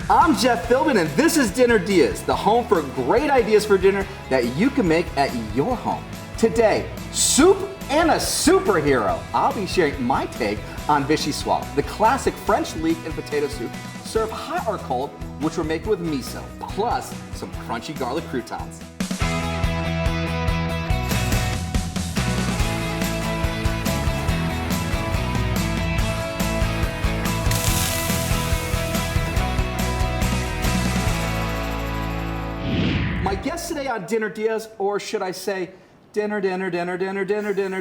I'm Jeff Philbin, and this is Dinner DeeAs, the home for great ideas for dinner that you can make at your home. Today, soup and a superhero. I'll be sharing my take on Vichyssoise, the classic French leek and potato soup, served hot or cold, which we're making with miso, plus some crunchy garlic croutons. My guest today on Dinner DeeAs, or should I say Dinner DeeAs,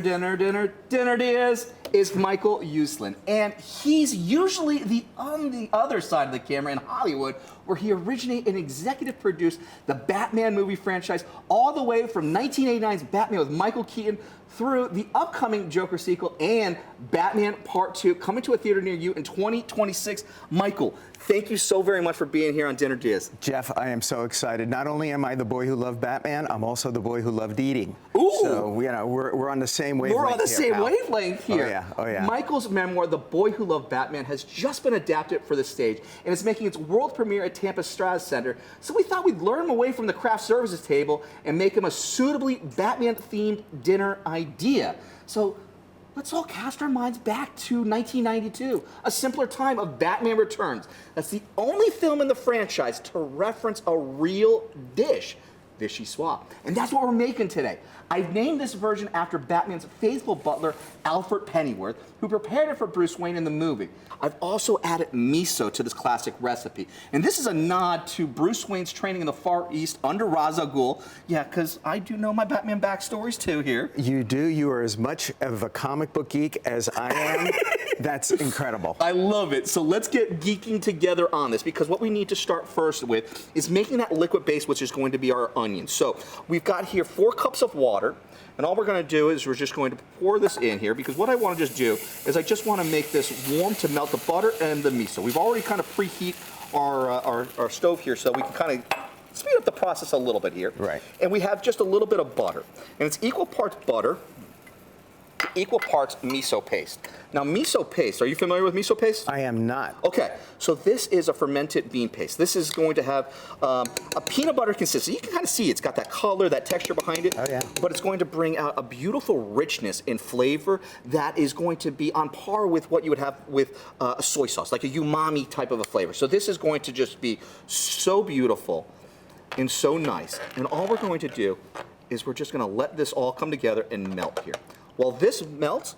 is Michael Uslan. And he's usually on the other side of the camera in Hollywood, where he originated and executive produced the Batman movie franchise all the way from 1989's Batman with Michael Keaton through the upcoming Joker sequel and Batman Part 2 coming to a theater near you in 2026. Michael, thank you so very much for being here on Dinner DeeAs. Jeff, I am so excited. Not only am I the boy who loved Batman, I'm also the boy who loved eating. Ooh. So, you know, we're on the same wavelength. We're on the same pal. wavelength here. Oh, yeah. Oh, yeah. Michael's memoir, The Boy Who Loved Batman, has just been adapted for the stage, and it's making its world premiere at Tampa Stratus Center. So we thought we'd lure him away from the craft services table and make him a suitably Batman-themed dinner idea. So let's all cast our minds back to 1992, a simpler time of Batman Returns. That's the only film in the franchise to reference a real dish, Vichyssoise. And that's what we're making today. I've named this version after Batman's faithful butler, Alfred Pennyworth, who prepared it for Bruce Wayne in the movie. I've also added miso to this classic recipe. And this is a nod to Bruce Wayne's training in the Far East under Ra's al Ghul. Yeah, because I do know my Batman backstories too here. You do. You are as much of a comic book geek as I am. That's incredible. I love it. So let's get geeking together on this, because what we need to start first with is making that liquid base, which is going to be our onions. So we've got here 4 cups of water, and all we're going to do is we're just going to pour this in here, because what I want to just do is I just want to make this warm to melt the butter and the miso. We've already kind of preheat our stove here, so we can kind of speed up the process a little bit here. Right. And we have just a little bit of butter, and it's equal parts butter, equal parts miso paste. Now, miso paste, are you familiar with miso paste? I am not. Okay, so this is a fermented bean paste. This is going to have a peanut butter consistency. You can kind of see it's got that color, that texture behind it. Oh, yeah. But it's going to bring out a beautiful richness in flavor that is going to be on par with what you would have with a soy sauce, like a umami type of a flavor. So this is going to just be so beautiful and so nice. And all we're going to do is we're just going to let this all come together and melt here. While this melts,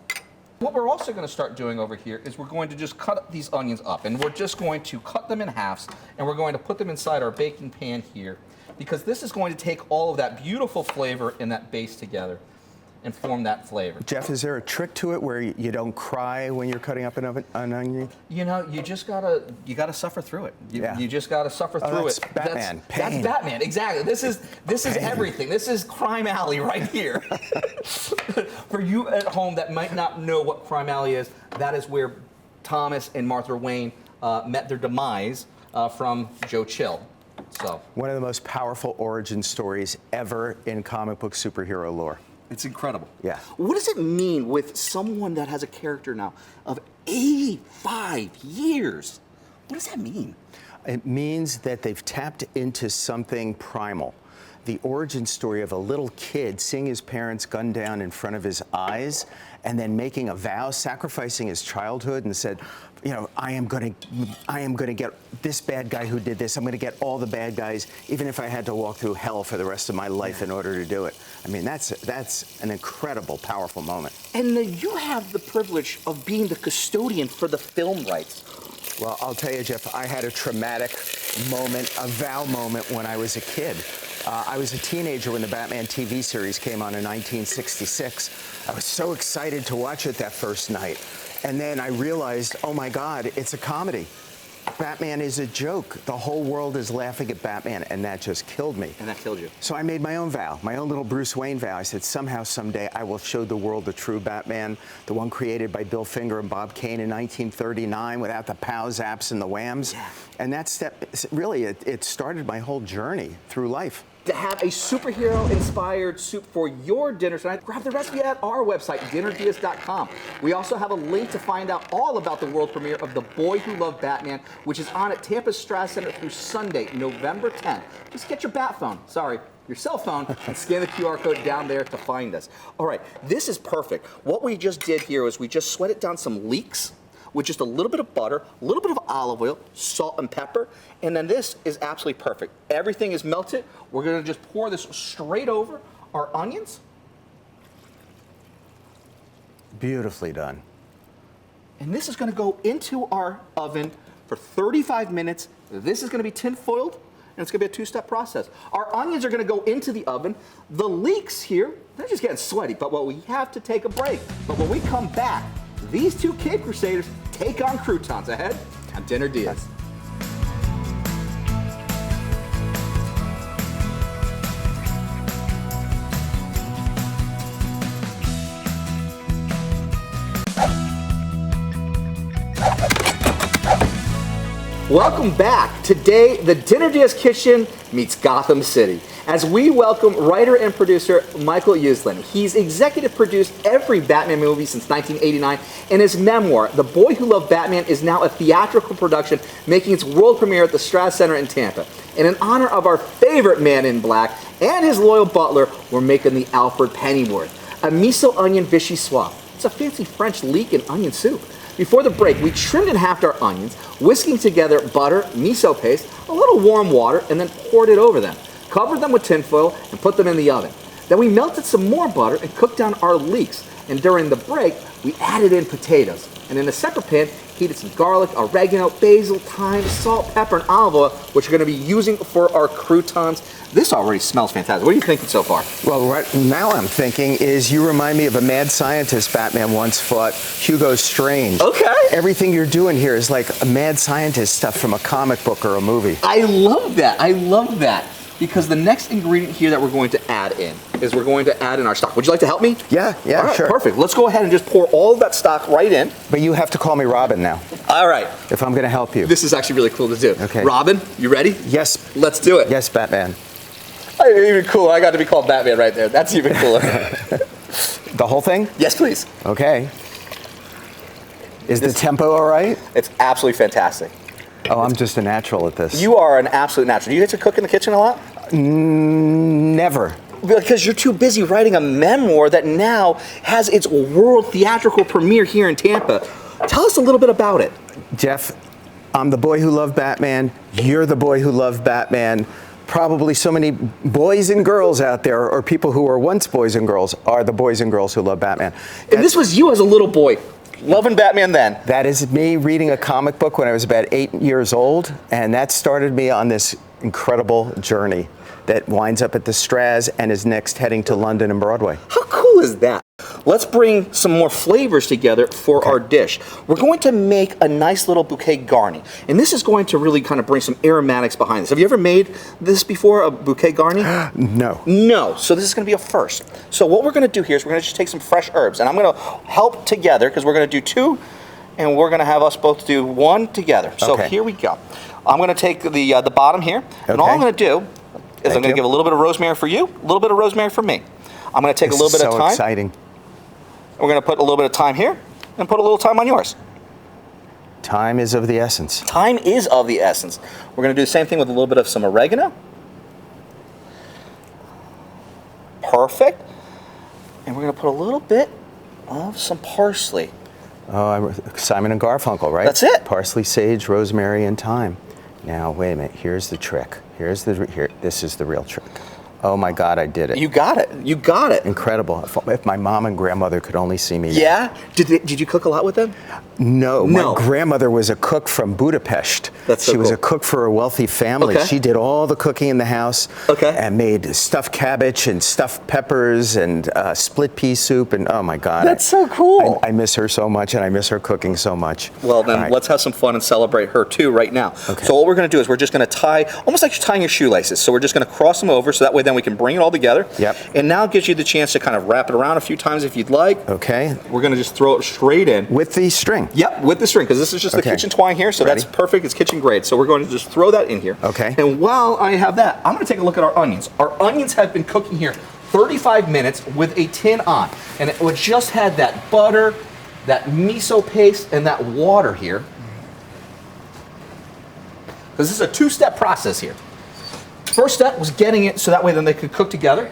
what we're also going to start doing over here is we're going to just cut these onions up, and we're just going to cut them in halves, and we're going to put them inside our baking pan here, because this is going to take all of that beautiful flavor and that base together and form that flavor. Jeff, is there a trick to it where you don't cry when you're cutting up an onion? You know, you just gotta suffer through it. You just gotta suffer through that's it. Batman. That's Batman. Exactly. This is everything. This is Crime Alley right here. For you at home that might not know what Crime Alley is, that is where Thomas and Martha Wayne met their demise from Joe Chill. So one of the most powerful origin stories ever in comic book superhero lore. It's incredible. Yeah. What does it mean with someone that has a character now of 85 years? What does that mean? It means that they've tapped into something primal. The origin story of a little kid seeing his parents gunned down in front of his eyes and then making a vow, sacrificing his childhood, and said, you know, I am going to get this bad guy who did this. I'm going to get all the bad guys, even if I had to walk through hell for the rest of my life in order to do it. I mean, that's an incredible, powerful moment. And you have the privilege of being the custodian for the film rights. Well, I'll tell you, Jeff, I had a traumatic moment, a vow moment when I was a kid. I was a teenager when the Batman TV series came on in 1966. I was so excited to watch it that first night. And then I realized, oh my God, it's a comedy. Batman is a joke. The whole world is laughing at Batman, and that just killed me. And that killed you. So I made my own vow, my own little Bruce Wayne vow. I said, somehow, someday, I will show the world the true Batman, the one created by Bill Finger and Bob Kane in 1939 without the pow zaps and the whams. Yeah. And that step, really, it started my whole journey through life. To have a superhero-inspired soup for your dinner tonight, grab the recipe at our website, DeeAs.com. We also have a link to find out all about the world premiere of The Boy Who Loved Batman, which is on at Tampa's Strass Center through Sunday, November 10th. Just get your bat phone, sorry, your cell phone, and scan the QR code down there to find us. All right, this is perfect. What we just did here is we just sweated down some leeks with just a little bit of butter, a little bit of olive oil, salt and pepper, and then this is absolutely perfect. Everything is melted. We're gonna just pour this straight over our onions. Beautifully done. And this is gonna go into our oven for 35 minutes. This is gonna be tin foiled, and it's gonna be a two-step process. Our onions are gonna go into the oven. The leeks here, they're just getting sweaty, but we have to take a break. But when we come back, these two Cape Crusaders take on croutons. Ahead on Dinner DeeAs. Welcome back. Today, the Dinner DeeAs kitchen meets Gotham City as we welcome writer and producer Michael Uslan. He's executive produced every Batman movie since 1989, and his memoir, The Boy Who Loved Batman, is now a theatrical production making its world premiere at the Strass Center in Tampa. And in honor of our favorite man in black and his loyal butler, we're making the Alfred Pennyworth, a miso onion Vichyssoise. It's a fancy French leek and onion soup. Before the break, we trimmed and halved our onions, whisking together butter, miso paste, a little warm water, and then poured it over them. Covered them with tinfoil and put them in the oven. Then we melted some more butter and cooked down our leeks. And during the break, we added in potatoes. And in a separate pan, heated some garlic, oregano, basil, thyme, salt, pepper, and olive oil, which we're going to be using for our croutons. This already smells fantastic. What are you thinking so far? Well, right now I'm thinking is you remind me of a mad scientist Batman once fought, Hugo Strange. Okay. Everything you're doing here is like a mad scientist stuff from a comic book or a movie. I love that. I love that. Because the next ingredient here that we're going to add in is we're going to add in our stock. Would you like to help me? Yeah, all right, sure. Perfect. Let's go ahead and just pour all of that stock right in. But you have to call me Robin now. All right. If I'm going to help you. This is actually really cool to do. Okay. Robin, you ready? Yes. Let's do it. Yes, Batman. Even cooler. I got to be called Batman right there. That's even cooler. The whole thing? Yes, please. Okay. Is the tempo all right? It's absolutely fantastic. Oh, I'm just a natural at this. You are an absolute natural. Do you get to cook in the kitchen a lot? Never. Because you're too busy writing a memoir that now has its world theatrical premiere here in Tampa. Tell us a little bit about it. Jeff, I'm the boy who loved Batman. You're the boy who loved Batman. Probably so many boys and girls out there, or people who were once boys and girls, are the boys and girls who love Batman. And this was you as a little boy, loving Batman then. That is me reading a comic book when I was about 8 years old, and that started me on this incredible journey that winds up at the Strass and is next heading to London and Broadway. How cool is that? Let's bring some more flavors together for our dish. We're going to make a nice little bouquet garni, and this is going to really kind of bring some aromatics behind this. Have you ever made this before, a bouquet garni? No. No, so this is going to be a first. So what we're going to do here is we're going to just take some fresh herbs, and I'm going to help together because we're going to do two, and we're going to have us both do one together. So Okay. here we go. I'm going to take the bottom here, and all I'm going to do is I'm going to give a little bit of rosemary for you, a little bit of rosemary for me. I'm going to take a little bit of thyme. So exciting. We're going to put a little bit of thyme here and put a little thyme on yours. Time is of the essence. Thyme is of the essence. We're going to do the same thing with a little bit of some oregano. Perfect. And we're going to put a little bit of some parsley. Oh, Simon and Garfunkel, right? That's it. Parsley, sage, rosemary, and thyme. Now, wait a minute. Here's the trick. This is the real trick. Oh my God, I did it. You got it. You got it. Incredible. If my mom and grandmother could only see me. Yeah? Did you cook a lot with them? No. No. My grandmother was a cook from Budapest. That's so She was cool. a cook for a wealthy family. Okay. She did all the cooking in the house. Okay. And made stuffed cabbage and stuffed peppers and split pea soup. And oh my God. That's so cool. I miss her so much, and I miss her cooking so much. Well, then All right. let's have some fun and celebrate her too right now. Okay. So what we're going to do is we're just going to tie, almost like you're tying your shoelaces. So we're just going to cross them over so that way then we can bring it all together. Yep. And now it gives you the chance to kind of wrap it around a few times if you'd like. Okay. We're gonna just throw it straight in. With the string? Yep, with the string, because this is just the kitchen twine here, so Ready? that's perfect, it's kitchen grade. So we're going to just throw that in here. Okay. And while I have that, I'm gonna take a look at our onions. Our onions have been cooking here 35 minutes with a tin on. And it just had that butter, that miso paste, and that water here. Because this is a two-step process here. First step was getting it so that way then they could cook together.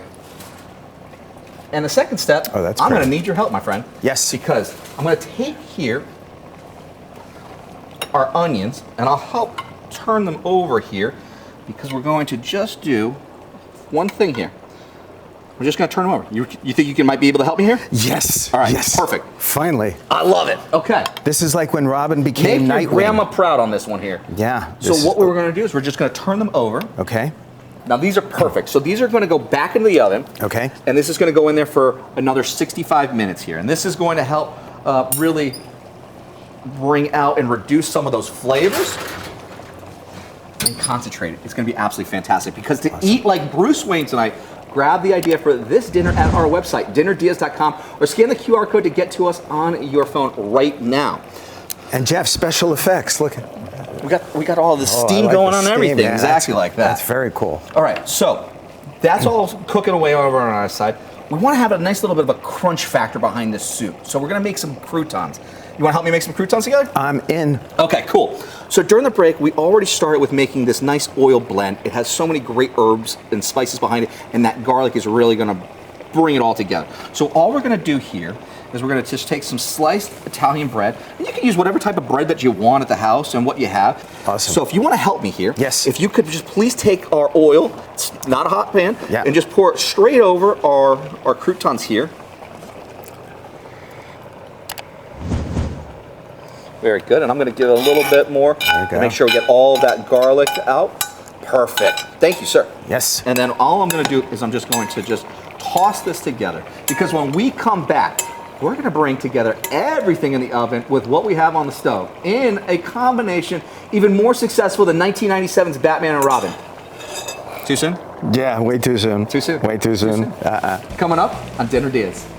And the second step, I'm going to need your help, my friend. Yes. Because I'm going to take here our onions, and I'll help turn them over here because we're going to just do one thing here. We're just going to turn them over. You think you might be able to help me here? Yes. All right, yes. perfect. Finally. I love it. Okay. This is like when Robin became Make your Nightwing. grandma proud on this one here. Yeah. So what we were going to do is we're just going to turn them over. Okay. Now these are perfect. So these are going to go back into the oven. Okay. And this is going to go in there for another 65 minutes here. And this is going to help really bring out and reduce some of those flavors and concentrate it. It's going to be absolutely fantastic because to eat like Bruce Wayne tonight, grab the idea for this dinner at our website, dinnerdeas.com, or scan the QR code to get to us on your phone right now. And Jeff, special effects. Look. We got all the steam like going the on and steam, everything, man. exactly like that. That's very cool. All right, so that's all cooking away over on our side. We want to have a nice little bit of a crunch factor behind this soup. So we're going to make some croutons. You want to help me make some croutons together? I'm in. Okay, cool. So during the break, we already started with making this nice oil blend. It has so many great herbs and spices behind it, and that garlic is really going to bring it all together. So all we're going to do here is we're going to just take some sliced Italian bread, and you can use whatever type of bread that you want at the house and what you have. Awesome. So if you want to help me here, yes. If you could just please take our oil, it's not a hot pan, yeah. and just pour it straight over our croutons here. Very good, and I'm going to give it a little bit more to make sure we get all of that garlic out. Perfect. Thank you, sir. Yes. And then all I'm going to do is I'm just going to just toss this together because when we come back, we're going to bring together everything in the oven with what we have on the stove in a combination even more successful than 1997's Batman and Robin. Too soon? Yeah, way too soon. Too soon? Way too soon. Coming up on Dinner DeeAs.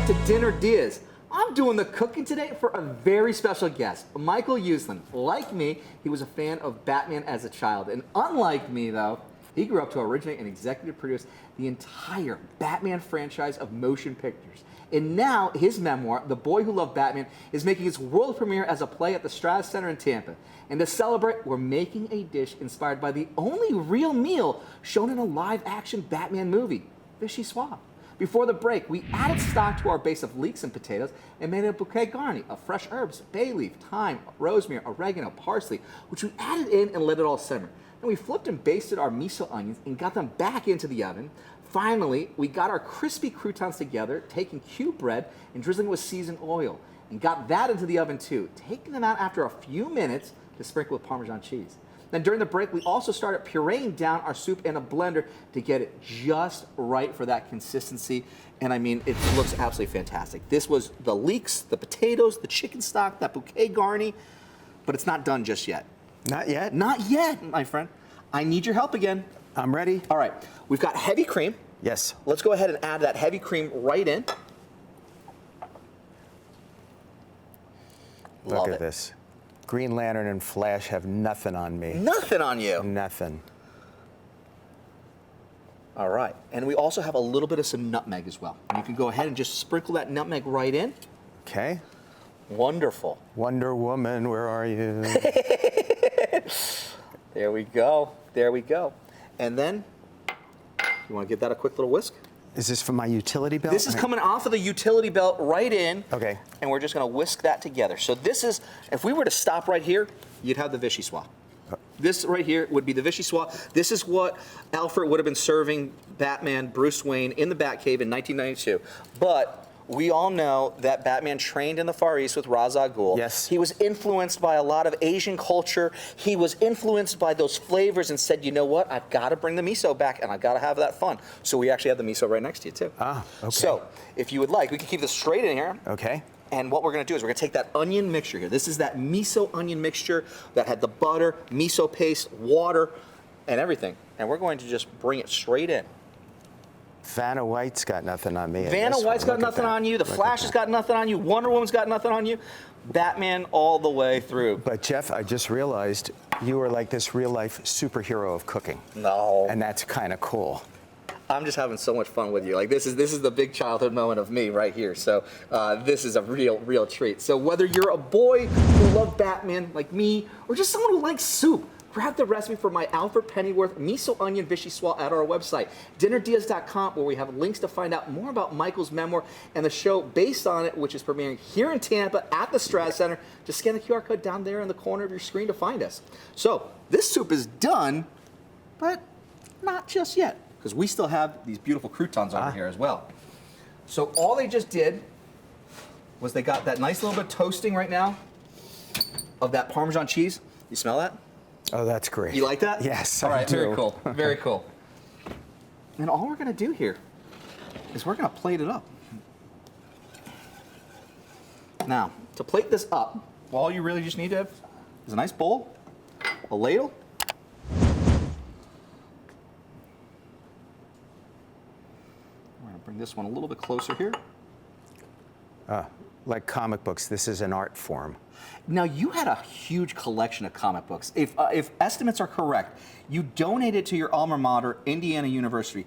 To Dinner DeeAs. I'm doing the cooking today for a very special guest, Michael Uslan. Like me, he was a fan of Batman as a child, and unlike me though, he grew up to originate and executive produce the entire Batman franchise of motion pictures. And now his memoir, The Boy Who Loved Batman, is making its world premiere as a play at the Strass Center in Tampa. And to celebrate, we're making a dish inspired by the only real meal shown in a live-action Batman movie, Vichyssoise. Before the break, we added stock to our base of leeks and potatoes and made a bouquet garni of fresh herbs, bay leaf, thyme, rosemary, oregano, parsley, which we added in and let it all simmer. Then we flipped and basted our miso onions and got them back into the oven. Finally, we got our crispy croutons together, taking cube bread and drizzling with seasoned oil, and got that into the oven too, taking them out after a few minutes to sprinkle with Parmesan cheese. Then during the break, we also started pureeing down our soup in a blender to get it just right for that consistency. And I mean, it looks absolutely fantastic. This was the leeks, the potatoes, the chicken stock, that bouquet garni, but it's not done just yet. Not yet? Not yet, my friend. I need your help again. I'm ready. All right, we've got heavy cream. Yes. Let's go ahead and add that heavy cream right in. Look at this. Green Lantern and Flash have nothing on me. Nothing on you. Nothing. All right, and we also have a little bit of some nutmeg as well. You can go ahead and just sprinkle that nutmeg right in. Okay. Wonderful. Wonder Woman, where are you? There we go. There we go. And then, you want to give that a quick little whisk? Is this from my utility belt? This is coming off of the utility belt right in. Okay. And we're just going to whisk that together. So this is, if we were to stop right here, you'd have the Vichyssoise. This right here would be the Vichyssoise. This is what Alfred would have been serving Batman, Bruce Wayne, in the Batcave in 1992. But we all know that Batman trained in the Far East with Ra's al Ghul. Yes. He was influenced by a lot of Asian culture. He was influenced by those flavors and said, you know what, I've got to bring the miso back and I've got to have that fun. So we actually have the miso right next to you too. Ah, okay. So if you would like, we can keep this straight in here. Okay. And what we're going to do is we're going to take that onion mixture here. This is that miso onion mixture that had the butter, miso paste, water, and everything. And we're going to just bring it straight in. Vanna White's got nothing on me. Vanna White's got nothing on you. The Flash has got nothing on you. Wonder Woman's got nothing on you. Batman all the way through. But Jeff, I just realized you are like this real-life superhero of cooking. No. And that's kind of cool. I'm just having so much fun with you. Like this is the big childhood moment of me right here. So this is a real treat. So whether you're a boy who loves Batman like me, or just someone who likes soup, grab the recipe for my Alfred Pennyworth miso onion Vichyssoise at our website, dinnerdeas.com, where we have links to find out more about Michael's memoir and the show based on it, which is premiering here in Tampa at the Straz Center. Just scan the QR code down there in the corner of your screen to find us. So this soup is done, but not just yet, because we still have these beautiful croutons over here as well. So all they just did was they got that nice little bit of toasting right now of that Parmesan cheese. You smell that? Oh, that's great. You like that? Yes, All right, I do. very cool, very cool. And all we're gonna do here is we're gonna plate it up. Now, to plate this up, all you really just need to have is a nice bowl, a ladle, we're gonna bring this one a little bit closer here. Like comic books, this is an art form. Now, you had a huge collection of comic books. If estimates are correct, you donated to your alma mater, Indiana University.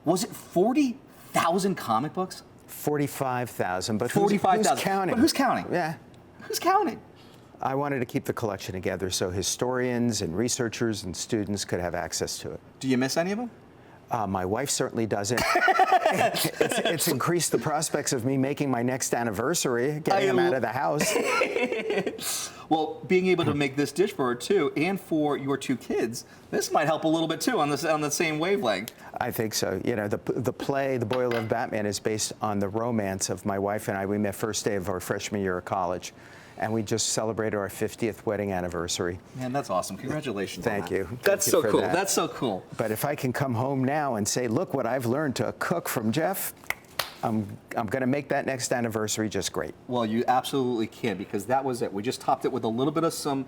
Was it 40,000 comic books? 45,000, but 45,000. who's counting? But who's counting? Yeah. Who's counting? I wanted to keep the collection together so historians and researchers and students could have access to it. Do you miss any of them? My wife certainly doesn't. It's increased the prospects of me making my next anniversary, getting him out of the house. Well, being able to make this dish for her too, and for your two kids, this might help a little bit too on the same wavelength. I think so. You know, the play, The Boy Who Loved Batman, is based on the romance of my wife and I. We met first day of our freshman year of college. And we just celebrated our 50th wedding anniversary. Man, that's awesome. Congratulations. Thank you. That's so cool. That's so cool. But if I can come home now and say, look what I've learned to cook from Jeff, I'm going to make that next anniversary just great. Well, you absolutely can, because that was it. We just topped it with a little bit of some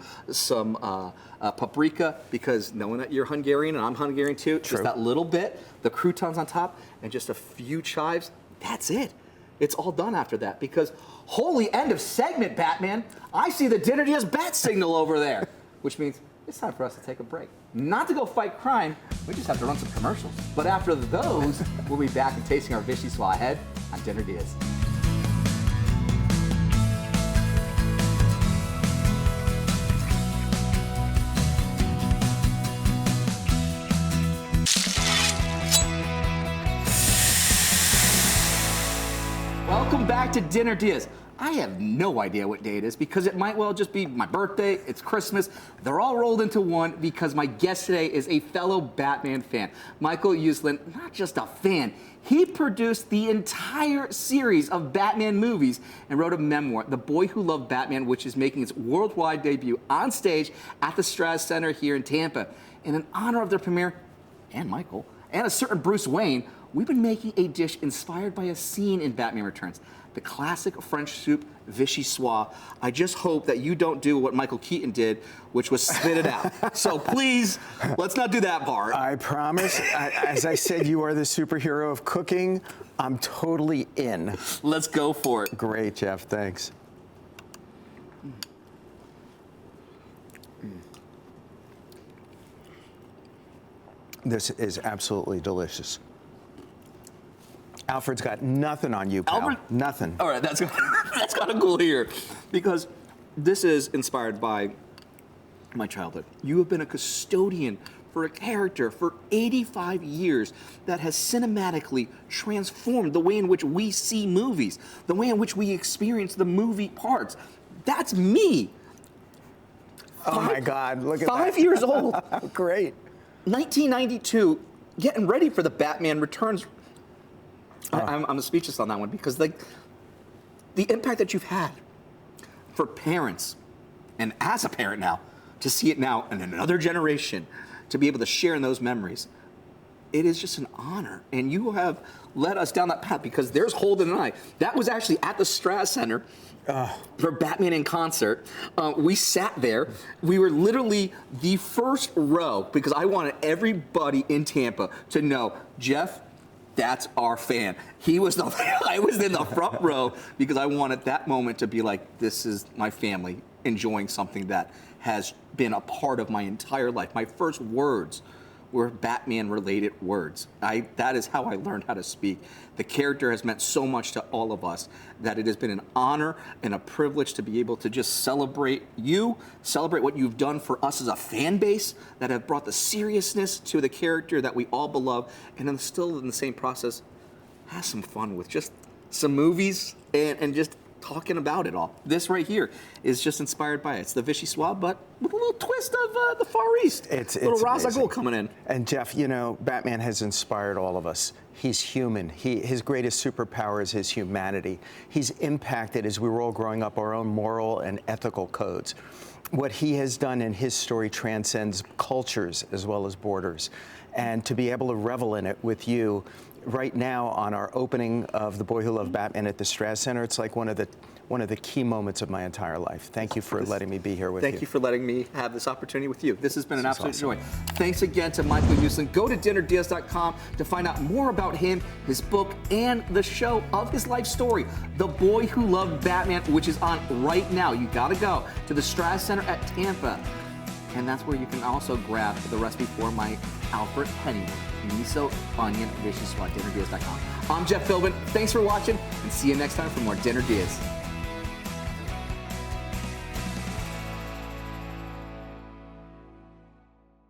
paprika, because knowing that you're Hungarian and I'm Hungarian too, True. just that little bit, the croutons on top, and just a few chives. That's it. It's all done after that, because holy end of segment, Batman. I see the Dinner Deals bat signal over there, which means it's time for us to take a break. Not to go fight crime, we just have to run some commercials. But after those, we'll be back and tasting our Vichyssoise ahead on Dinner Deals. Welcome back to Dinner Deals. I have no idea what day it is, because it might well just be my birthday, it's Christmas. They're all rolled into one, because my guest today is a fellow Batman fan. Michael Uslan, not just a fan, he produced the entire series of Batman movies and wrote a memoir, The Boy Who Loved Batman, which is making its worldwide debut on stage at the Straz Center here in Tampa. And in honor of their premiere, and Michael, and a certain Bruce Wayne, we've been making a dish inspired by a scene in Batman Returns, the classic French soup, Vichyssoise. I just hope that you don't do what Michael Keaton did, which was spit it out. So please, let's not do that part. I promise. As I said, you are the superhero of cooking. I'm totally in. Let's go for it. Great, Jeff. Thanks. This is absolutely delicious. Alfred's got nothing on you, pal. Alfred? Nothing. All right, that's kind of cool here, because this is inspired by my childhood. You have been a custodian for a character for 85 years that has cinematically transformed the way in which we see movies, the way in which we experience the movie parts. That's me. Oh my God, look at that. 5 years old. Great. 1992, getting ready for the Batman Returns. I'm speechless on that one, because like the impact that you've had for parents, and as a parent now, to see it now in another generation, to be able to share in those memories, it is just an honor. And you have led us down that path, because there's Holden and I. That was actually at the Straz Center for Batman in Concert. We sat there. We were literally the first row, because I wanted everybody in Tampa to know, Jeff, that's our fan. He was I was in the front row, because I wanted that moment to be like, this is my family enjoying something that has been a part of my entire life. My first words were Batman-related words. That is how I learned how to speak. The character has meant so much to all of us that it has been an honor and a privilege to be able to just celebrate you, celebrate what you've done for us as a fan base that have brought the seriousness to the character that we all beloved, and then still in the same process, have some fun with just some movies and just talking about it all. This right here is just inspired by it. It's the Vichyssoise, but with a little twist of the Far East. It's little Ra's al amazing. Ghul coming in. And Jeff, you know, Batman has inspired all of us. He's human. His greatest superpower is his humanity. He's impacted, as we were all growing up, our own moral and ethical codes. What he has done in his story transcends cultures as well as borders. And to be able to revel in it with you right now on our opening of The Boy Who Loved Batman at the Straz Center, it's like one of the key moments of my entire life. Thank you for letting me be here with you. Thank you for letting me have this opportunity with you. This has been an absolute joy. Thanks again to Michael Uslan. Go to dinnerdeals.com to find out more about him, his book, and the show of his life story, The Boy Who Loved Batman, which is on right now. You gotta go to the Straz Center at Tampa. And that's where you can also grab the recipe for my Alfred Pennyworth Miso Onion Vichyssoise, dinnerdeals.com. I'm Jeff Philbin. Thanks for watching, and see you next time for more Dinner Deals.